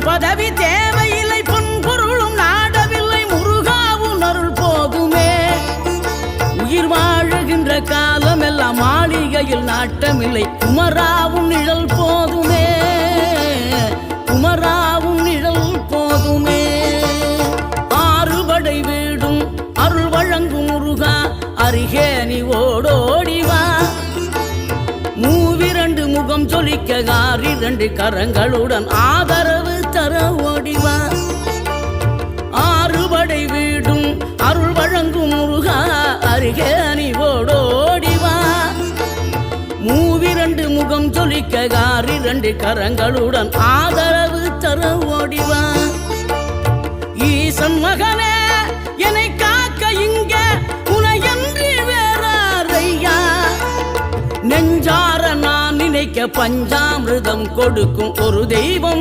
பணம் பதவி தேவையில்லை, பொன் பொருளும் நாடவில்லை, முருகாவும் அருள் போதுமே. உயிர் வாழுகின்ற காலம் எல்லாம் மாளிகையில் நாட்டமில்லை, குமராவும் நிழல் போதுமே, குமராவும் நிழல் போதுமே. ஆறுபடை வீடும் அருள் வழங்கும் முருகா, அருகே நீ ஓடோடிவா. மூவிரண்டு முகம் சொலிக்க ஆறிரண்டு கரங்களுடன் ஆதரவு தர ஓடிவா. ஆறுபடை வீடும் அருள் வழங்கும் முருகா, அருகே நீ ஓடோடிவா. மூவிரண்டு முகம் சொலிக்க ஆறிரண்டு கரங்களுடன் ஆதரவு தர ஓடிவா. ஈசன் மகனே என்னை காக்க இங்க உனையன்றி வேறாரையா. நெஞ்சார நான் நினைக்க பஞ்சாமிர்தம் கொடுக்கும் ஒரு தெய்வம்.